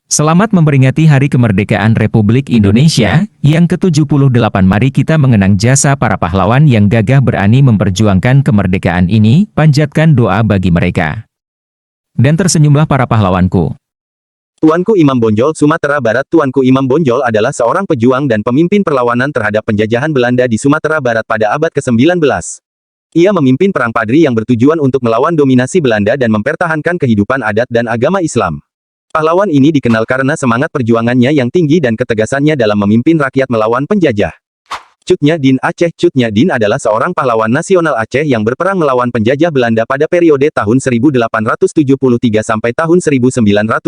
Selamat memperingati Hari Kemerdekaan Republik Indonesia yang ke-78. Mari kita mengenang jasa para pahlawan yang gagah berani memperjuangkan kemerdekaan ini, panjatkan doa bagi mereka. Dan tersenyumlah para pahlawanku. Tuanku Imam Bonjol, Sumatera Barat. Tuanku Imam Bonjol adalah seorang pejuang dan pemimpin perlawanan terhadap penjajahan Belanda di Sumatera Barat pada abad ke-19. Ia memimpin perang Padri yang bertujuan untuk melawan dominasi Belanda dan mempertahankan kehidupan adat dan agama Islam. Pahlawan ini dikenal karena semangat perjuangannya yang tinggi dan ketegasannya dalam memimpin rakyat melawan penjajah. Cut Nyak Dien Aceh. Cut Nyak Dien adalah seorang pahlawan nasional Aceh yang berperang melawan penjajah Belanda pada periode tahun 1873 sampai tahun 1910.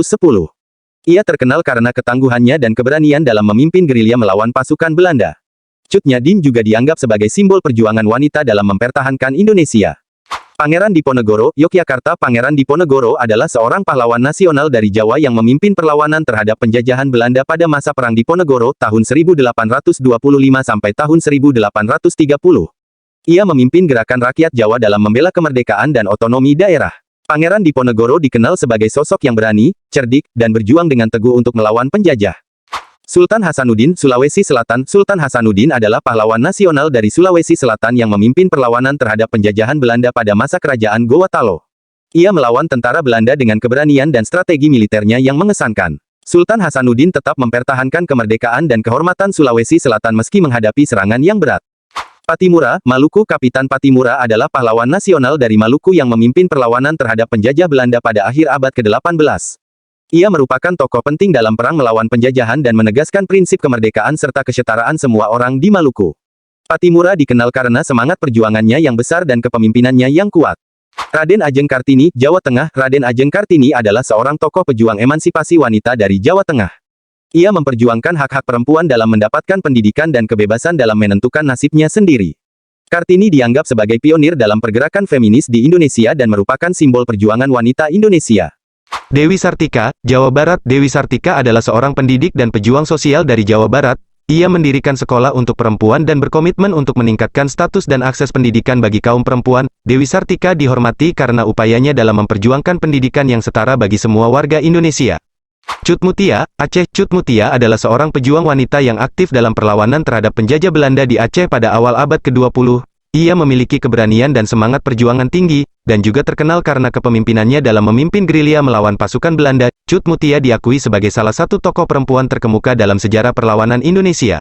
Ia terkenal karena ketangguhannya dan keberanian dalam memimpin gerilya melawan pasukan Belanda. Cut Nyak Dien juga dianggap sebagai simbol perjuangan wanita dalam mempertahankan Indonesia. Pangeran Diponegoro, Yogyakarta. Pangeran Diponegoro adalah seorang pahlawan nasional dari Jawa yang memimpin perlawanan terhadap penjajahan Belanda pada masa Perang Diponegoro tahun 1825 sampai tahun 1830. Ia memimpin gerakan rakyat Jawa dalam membela kemerdekaan dan otonomi daerah. Pangeran Diponegoro dikenal sebagai sosok yang berani, cerdik, dan berjuang dengan teguh untuk melawan penjajah. Sultan Hasanuddin, Sulawesi Selatan. Sultan Hasanuddin adalah pahlawan nasional dari Sulawesi Selatan yang memimpin perlawanan terhadap penjajahan Belanda pada masa kerajaan Gowatalo. Ia melawan tentara Belanda dengan keberanian dan strategi militernya yang mengesankan. Sultan Hasanuddin tetap mempertahankan kemerdekaan dan kehormatan Sulawesi Selatan meski menghadapi serangan yang berat. Patimura, Maluku. Kapitan Patimura adalah pahlawan nasional dari Maluku yang memimpin perlawanan terhadap penjajah Belanda pada akhir abad ke-18. Ia merupakan tokoh penting dalam perang melawan penjajahan dan menegaskan prinsip kemerdekaan serta kesetaraan semua orang di Maluku. Patimura dikenal karena semangat perjuangannya yang besar dan kepemimpinannya yang kuat. Raden Ajeng Kartini, Jawa Tengah. Raden Ajeng Kartini adalah seorang tokoh pejuang emansipasi wanita dari Jawa Tengah. Ia memperjuangkan hak-hak perempuan dalam mendapatkan pendidikan dan kebebasan dalam menentukan nasibnya sendiri. Kartini dianggap sebagai pionir dalam pergerakan feminis di Indonesia dan merupakan simbol perjuangan wanita Indonesia. Dewi Sartika, Jawa Barat. Dewi Sartika adalah seorang pendidik dan pejuang sosial dari Jawa Barat. Ia mendirikan sekolah untuk perempuan dan berkomitmen untuk meningkatkan status dan akses pendidikan bagi kaum perempuan. Dewi Sartika dihormati karena upayanya dalam memperjuangkan pendidikan yang setara bagi semua warga Indonesia. Cut Mutia, Aceh. Cut Mutia adalah seorang pejuang wanita yang aktif dalam perlawanan terhadap penjajah Belanda di Aceh pada awal abad ke-20. Ia memiliki keberanian dan semangat perjuangan tinggi, dan juga terkenal karena kepemimpinannya dalam memimpin gerilya melawan pasukan Belanda. Cut Mutia diakui sebagai salah satu tokoh perempuan terkemuka dalam sejarah perlawanan Indonesia.